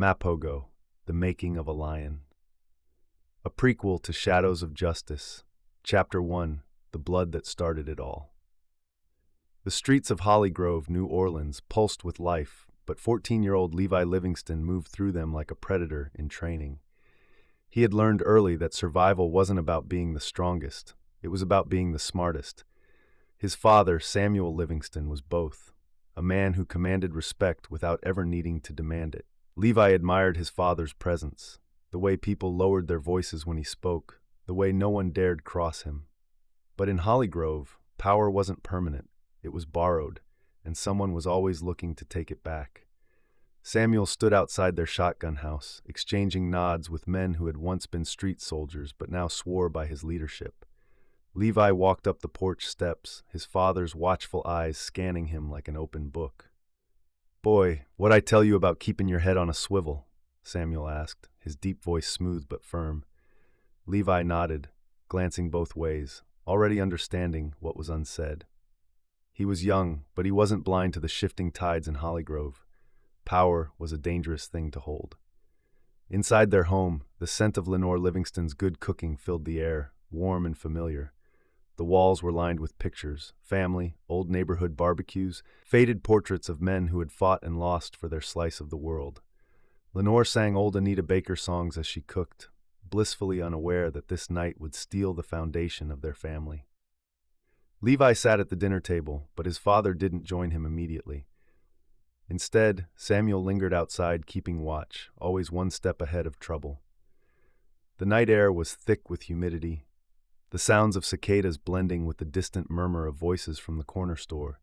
MAPOGO, The Making of a Lion. A prequel to Shadows of Justice. Chapter 1, The Blood That Started It All. The streets of Holygrove, New Orleans, pulsed with life, but 14-year-old Levi Livingston moved through them like a predator in training. He had learned early that survival wasn't about being the strongest, it was about being the smartest. His father, Samuel Livingston, was both, a man who commanded respect without ever needing to demand it. Levi admired his father's presence, the way people lowered their voices when he spoke, the way no one dared cross him. But in Holygrove, power wasn't permanent, it was borrowed, and someone was always looking to take it back. Samuel stood outside their shotgun house, exchanging nods with men who had once been street soldiers but now swore by his leadership. Levi walked up the porch steps, his father's watchful eyes scanning him like an open book. "Boy, what'd I tell you about keeping your head on a swivel?" Samuel asked, his deep voice smooth but firm. Levi nodded, glancing both ways, already understanding what was unsaid. He was young, but he wasn't blind to the shifting tides in Holygrove. Power was a dangerous thing to hold. Inside their home, the scent of Lenore Livingston's good cooking filled the air, warm and familiar. The walls were lined with pictures, family, old neighborhood barbecues, faded portraits of men who had fought and lost for their slice of the world. Lenore sang old Anita Baker songs as she cooked, blissfully unaware that this night would steel the foundation of their family. Levi sat at the dinner table, but his father didn't join him immediately. Instead, Samuel lingered outside keeping watch, always one step ahead of trouble. The night air was thick with humidity, the sounds of cicadas blending with the distant murmur of voices from the corner store.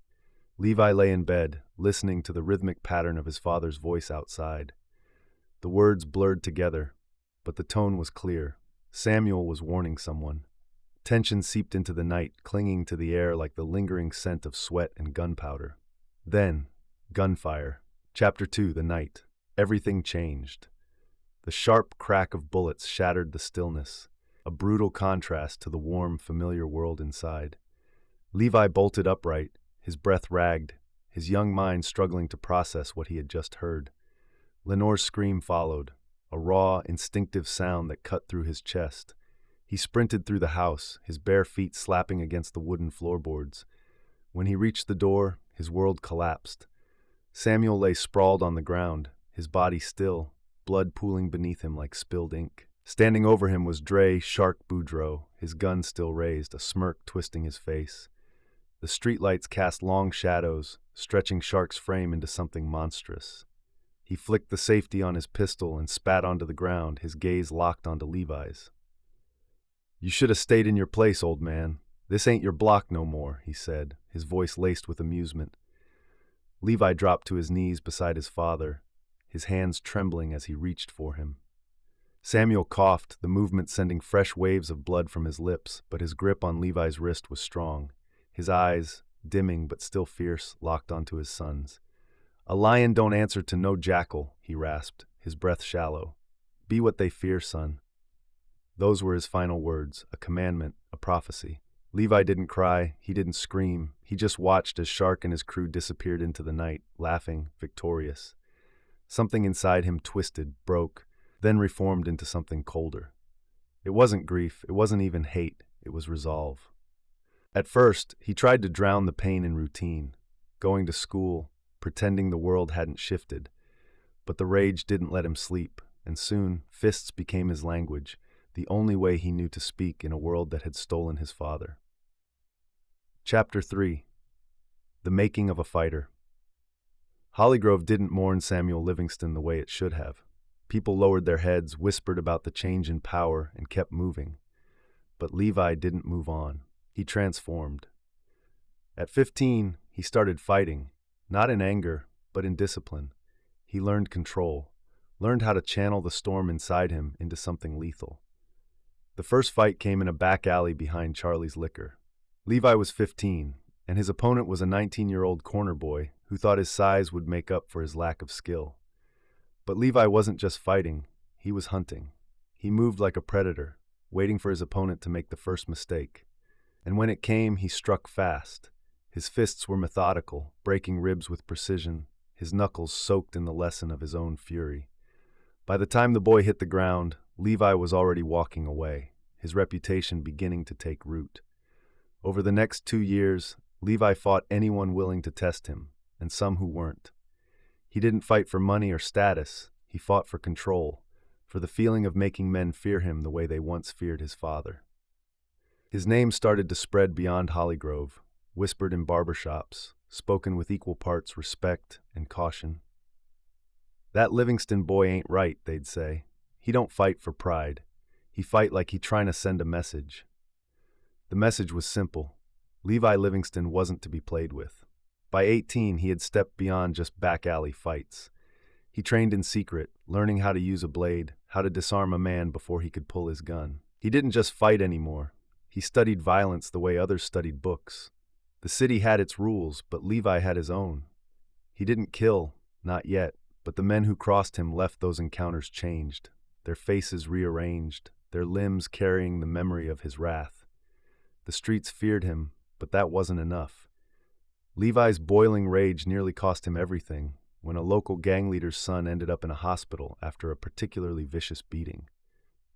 Levi lay in bed, listening to the rhythmic pattern of his father's voice outside. The words blurred together, but the tone was clear. Samuel was warning someone. Tension seeped into the night, clinging to the air like the lingering scent of sweat and gunpowder. Then, gunfire. Chapter 2, The Night. Everything changed. The sharp crack of bullets shattered the stillness, a brutal contrast to the warm, familiar world inside. Levi bolted upright, his breath ragged, his young mind struggling to process what he had just heard. Lenore's scream followed, a raw, instinctive sound that cut through his chest. He sprinted through the house, his bare feet slapping against the wooden floorboards. When he reached the door, his world collapsed. Samuel lay sprawled on the ground, his body still, blood pooling beneath him like spilled ink. Standing over him was Dre Shark Boudreaux, his gun still raised, a smirk twisting his face. The streetlights cast long shadows, stretching Shark's frame into something monstrous. He flicked the safety on his pistol and spat onto the ground, his gaze locked onto Levi's. "You should have stayed in your place, old man. This ain't your block no more," he said, his voice laced with amusement. Levi dropped to his knees beside his father, his hands trembling as he reached for him. Samuel coughed, the movement sending fresh waves of blood from his lips, but his grip on Levi's wrist was strong. His eyes, dimming but still fierce, locked onto his son's. "A lion don't answer to no jackal," he rasped, his breath shallow. "Be what they fear, son." Those were his final words, a commandment, a prophecy. Levi didn't cry, he didn't scream, he just watched as Shark and his crew disappeared into the night, laughing, victorious. Something inside him twisted, broke, then reformed into something colder. It wasn't grief, it wasn't even hate, it was resolve. At first, he tried to drown the pain in routine, going to school, pretending the world hadn't shifted. But the rage didn't let him sleep, and soon, fists became his language, the only way he knew to speak in a world that had stolen his father. Chapter 3. The Making of a Fighter. Holygrove didn't mourn Samuel Livingston the way it should have. People lowered their heads, whispered about the change in power, and kept moving. But Levi didn't move on. He transformed. At 15, he started fighting, not in anger, but in discipline. He learned control, learned how to channel the storm inside him into something lethal. The first fight came in a back alley behind Charlie's Liquor. Levi was 15, and his opponent was a 19-year-old corner boy who thought his size would make up for his lack of skill. But Levi wasn't just fighting, he was hunting. He moved like a predator, waiting for his opponent to make the first mistake. And when it came, he struck fast. His fists were methodical, breaking ribs with precision, his knuckles soaked in the lesson of his own fury. By the time the boy hit the ground, Levi was already walking away, his reputation beginning to take root. Over the next 2 years, Levi fought anyone willing to test him, and some who weren't. He didn't fight for money or status, he fought for control, for the feeling of making men fear him the way they once feared his father. His name started to spread beyond Holygrove, whispered in barbershops, spoken with equal parts respect and caution. "That Livingston boy ain't right," they'd say. "He don't fight for pride. He fight like he trying to send a message." The message was simple. Levi Livingston wasn't to be played with. By 18, he had stepped beyond just back-alley fights. He trained in secret, learning how to use a blade, how to disarm a man before he could pull his gun. He didn't just fight anymore. He studied violence the way others studied books. The city had its rules, but Levi had his own. He didn't kill, not yet, but the men who crossed him left those encounters changed, their faces rearranged, their limbs carrying the memory of his wrath. The streets feared him, but that wasn't enough. Levi's boiling rage nearly cost him everything when a local gang leader's son ended up in a hospital after a particularly vicious beating.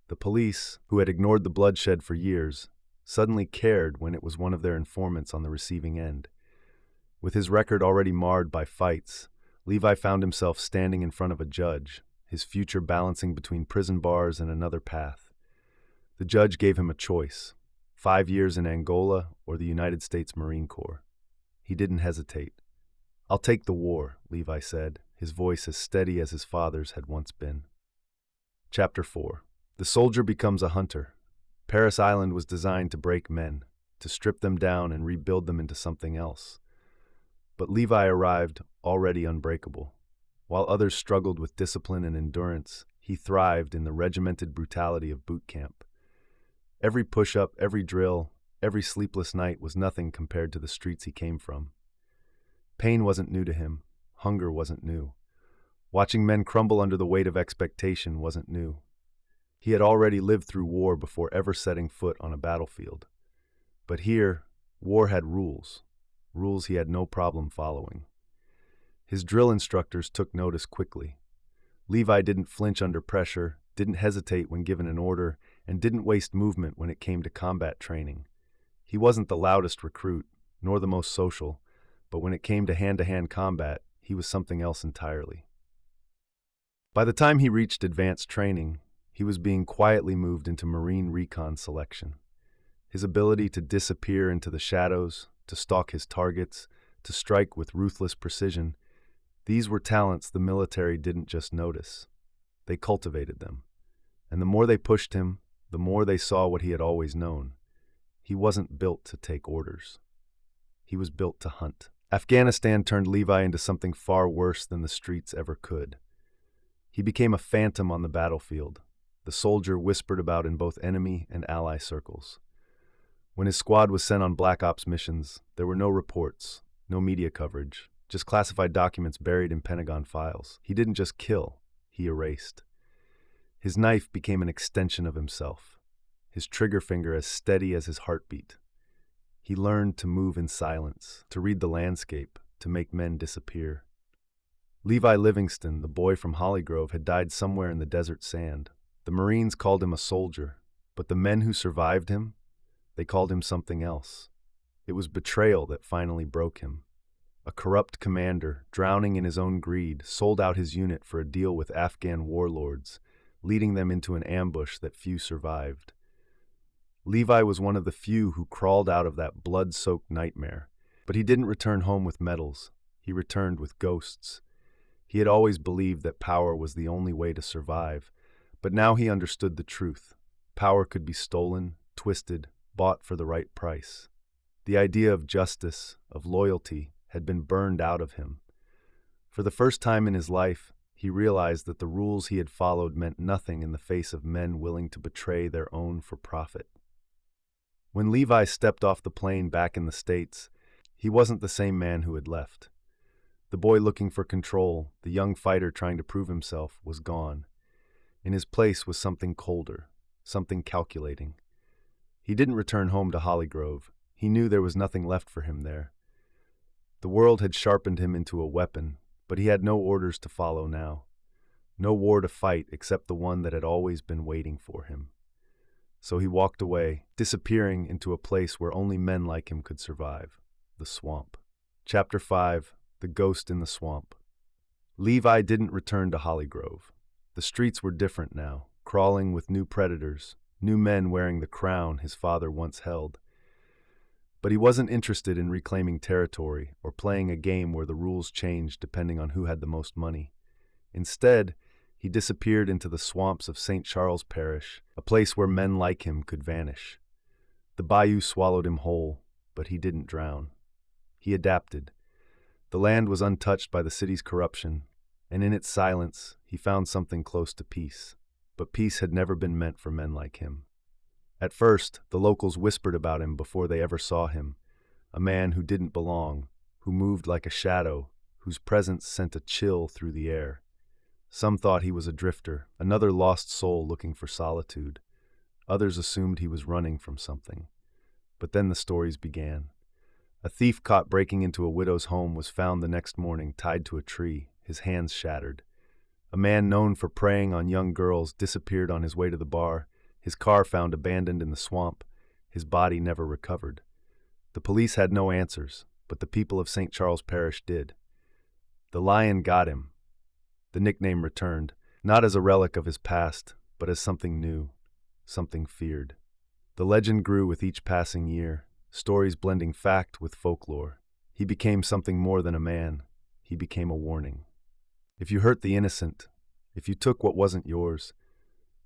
The police, who had ignored the bloodshed for years, suddenly cared when it was one of their informants on the receiving end. With his record already marred by fights, Levi found himself standing in front of a judge, his future balancing between prison bars and another path. The judge gave him a choice: 5 years in Angola or the United States Marine Corps. He didn't hesitate. "I'll take the war," Levi said, his voice as steady as his father's had once been. Chapter 4. The soldier becomes a hunter. Paris Island was designed to break men, to strip them down and rebuild them into something else. But Levi arrived already unbreakable. While others struggled with discipline and endurance, he thrived in the regimented brutality of boot camp. Every push-up, every drill, every sleepless night was nothing compared to the streets he came from. Pain wasn't new to him. Hunger wasn't new. Watching men crumble under the weight of expectation wasn't new. He had already lived through war before ever setting foot on a battlefield. But here, war had rules he had no problem following. His drill instructors took notice quickly. Levi didn't flinch under pressure, didn't hesitate when given an order, and didn't waste movement when it came to combat training. He wasn't the loudest recruit, nor the most social, but when it came to hand-to-hand combat, he was something else entirely. By the time he reached advanced training, he was being quietly moved into Marine Recon selection. His ability to disappear into the shadows, to stalk his targets, to strike with ruthless precision, these were talents the military didn't just notice. They cultivated them. And the more they pushed him, the more they saw what he had always known. He wasn't built to take orders. He was built to hunt. Afghanistan turned Levi into something far worse than the streets ever could. He became a phantom on the battlefield, the soldier whispered about in both enemy and ally circles. When his squad was sent on Black Ops missions, there were no reports, no media coverage, just classified documents buried in Pentagon files. He didn't just kill, he erased. His knife became an extension of himself, his trigger finger as steady as his heartbeat. He learned to move in silence, to read the landscape, to make men disappear. Levi Livingston, the boy from Holygrove, had died somewhere in the desert sand. The Marines called him a soldier, but the men who survived him, they called him something else. It was betrayal that finally broke him. A corrupt commander, drowning in his own greed, sold out his unit for a deal with Afghan warlords, leading them into an ambush that few survived. Levi was one of the few who crawled out of that blood-soaked nightmare, but he didn't return home with medals. He returned with ghosts. He had always believed that power was the only way to survive, but now he understood the truth. Power could be stolen, twisted, bought for the right price. The idea of justice, of loyalty, had been burned out of him. For the first time in his life, he realized that the rules he had followed meant nothing in the face of men willing to betray their own for profit. When Levi stepped off the plane back in the States, he wasn't the same man who had left. The boy looking for control, the young fighter trying to prove himself, was gone. In his place was something colder, something calculating. He didn't return home to Holygrove. He knew there was nothing left for him there. The world had sharpened him into a weapon, but he had no orders to follow now. no war to fight except the one that had always been waiting for him. So he walked away, disappearing into a place where only men like him could survive, the swamp. Chapter 5: The Ghost in the Swamp. Levi didn't return to Holygrove. The streets were different now, crawling with new predators, new men wearing the crown his father once held. But he wasn't interested in reclaiming territory or playing a game where the rules changed depending on who had the most money. Instead, he disappeared into the swamps of St. Charles Parish, a place where men like him could vanish. The bayou swallowed him whole, but he didn't drown. He adapted. The land was untouched by the city's corruption, and in its silence, he found something close to peace. But peace had never been meant for men like him. At first, the locals whispered about him before they ever saw him, a man who didn't belong, who moved like a shadow, whose presence sent a chill through the air. Some thought he was a drifter, another lost soul looking for solitude. Others assumed he was running from something. But then the stories began. A thief caught breaking into a widow's home was found the next morning tied to a tree, his hands shattered. A man known for preying on young girls disappeared on his way to the bar, his car found abandoned in the swamp, his body never recovered. The police had no answers, but the people of St. Charles Parish did. The lion got him. The nickname returned, not as a relic of his past, but as something new, something feared. The legend grew with each passing year, stories blending fact with folklore. He became something more than a man. He became a warning. If you hurt the innocent, if you took what wasn't yours,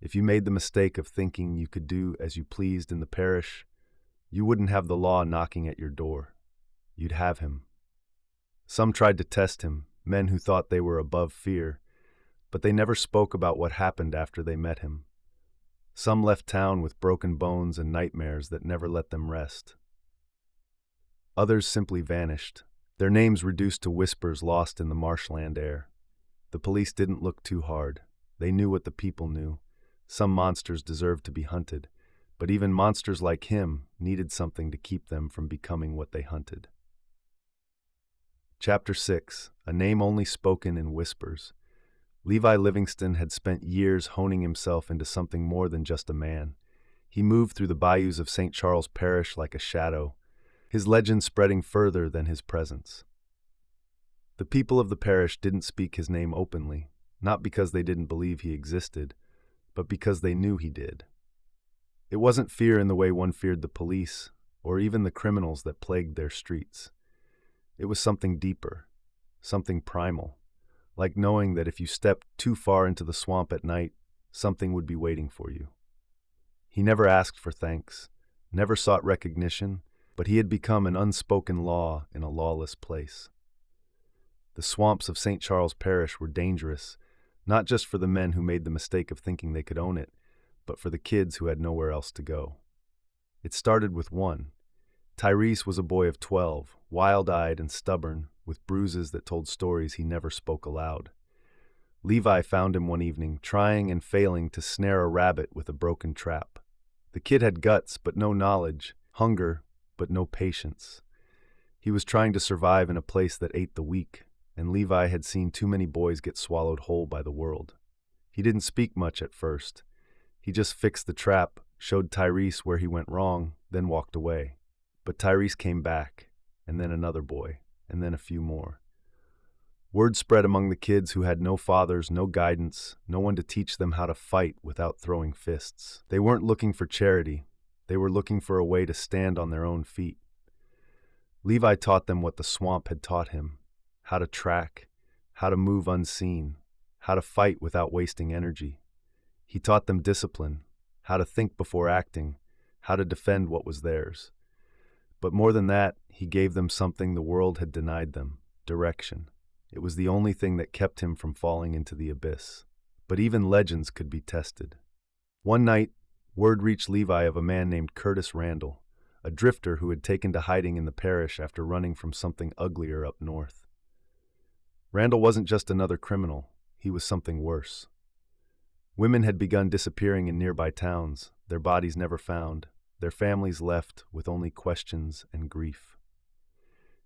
if you made the mistake of thinking you could do as you pleased in the parish, you wouldn't have the law knocking at your door. You'd have him. Some tried to test him, men who thought they were above fear, but they never spoke about what happened after they met him. Some left town with broken bones and nightmares that never let them rest. Others simply vanished, their names reduced to whispers lost in the marshland air. The police didn't look too hard. They knew what the people knew. Some monsters deserved to be hunted, but even monsters like him needed something to keep them from becoming what they hunted. Chapter 6: A Name Only Spoken in Whispers. Levi Livingston had spent years honing himself into something more than just a man. He moved through the bayous of St. Charles Parish like a shadow, his legend spreading further than his presence. The people of the parish didn't speak his name openly, not because they didn't believe he existed, but because they knew he did. It wasn't fear in the way one feared the police, or even the criminals that plagued their streets. It was something deeper, something primal, like knowing that if you stepped too far into the swamp at night, something would be waiting for you. He never asked for thanks, never sought recognition, but he had become an unspoken law in a lawless place. The swamps of St. Charles Parish were dangerous, not just for the men who made the mistake of thinking they could own it, but for the kids who had nowhere else to go. It started with one. Tyrese was a boy of 12, wild-eyed and stubborn, with bruises that told stories he never spoke aloud. Levi found him one evening, trying and failing to snare a rabbit with a broken trap. The kid had guts but no knowledge, hunger but no patience. He was trying to survive in a place that ate the weak, and Levi had seen too many boys get swallowed whole by the world. He didn't speak much at first. He just fixed the trap, showed Tyrese where he went wrong, then walked away. But Tyrese came back, and then another boy, and then a few more. Word spread among the kids who had no fathers, no guidance, no one to teach them how to fight without throwing fists. They weren't looking for charity. They were looking for a way to stand on their own feet. Levi taught them what the swamp had taught him: how to track, how to move unseen, how to fight without wasting energy. He taught them discipline, how to think before acting, how to defend what was theirs. But more than that, he gave them something the world had denied them: direction. It was the only thing that kept him from falling into the abyss. But even legends could be tested. One night, word reached Levi of a man named Curtis Randall, a drifter who had taken to hiding in the parish after running from something uglier up north. Randall wasn't just another criminal, he was something worse. Women had begun disappearing in nearby towns, their bodies never found, their families left with only questions and grief.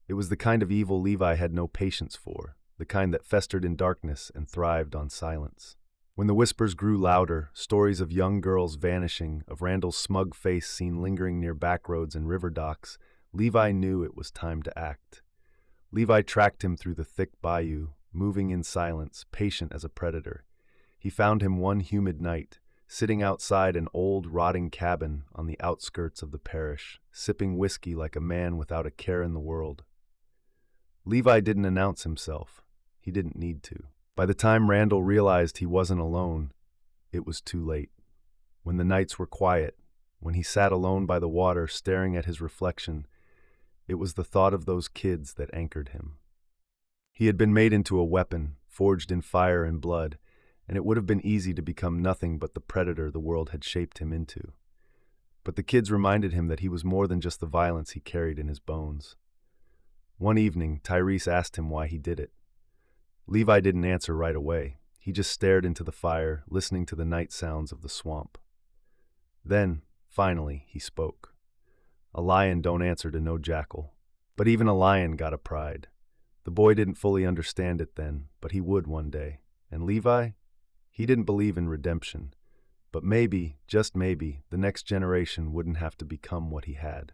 It was the kind of evil Levi had no patience for, the kind that festered in darkness and thrived on silence. When the whispers grew louder, stories of young girls vanishing, of Randall's smug face seen lingering near backroads and river docks, Levi knew it was time to act. Levi tracked him through the thick bayou, moving in silence, patient as a predator. He found him one humid night, sitting outside an old, rotting cabin on the outskirts of the parish, sipping whiskey like a man without a care in the world. Levi didn't announce himself. He didn't need to. By the time Randall realized he wasn't alone, it was too late. When the nights were quiet, when he sat alone by the water staring at his reflection, it was the thought of those kids that anchored him. He had been made into a weapon, forged in fire and blood, and it would have been easy to become nothing but the predator the world had shaped him into. But the kids reminded him that he was more than just the violence he carried in his bones. One evening, Tyrese asked him why he did it. Levi didn't answer right away. He just stared into the fire, listening to the night sounds of the swamp. Then, finally, he spoke. A lion don't answer to no jackal. But even a lion got a pride. The boy didn't fully understand it then, but he would one day. And Levi? He didn't believe in redemption. But maybe, just maybe, the next generation wouldn't have to become what he had.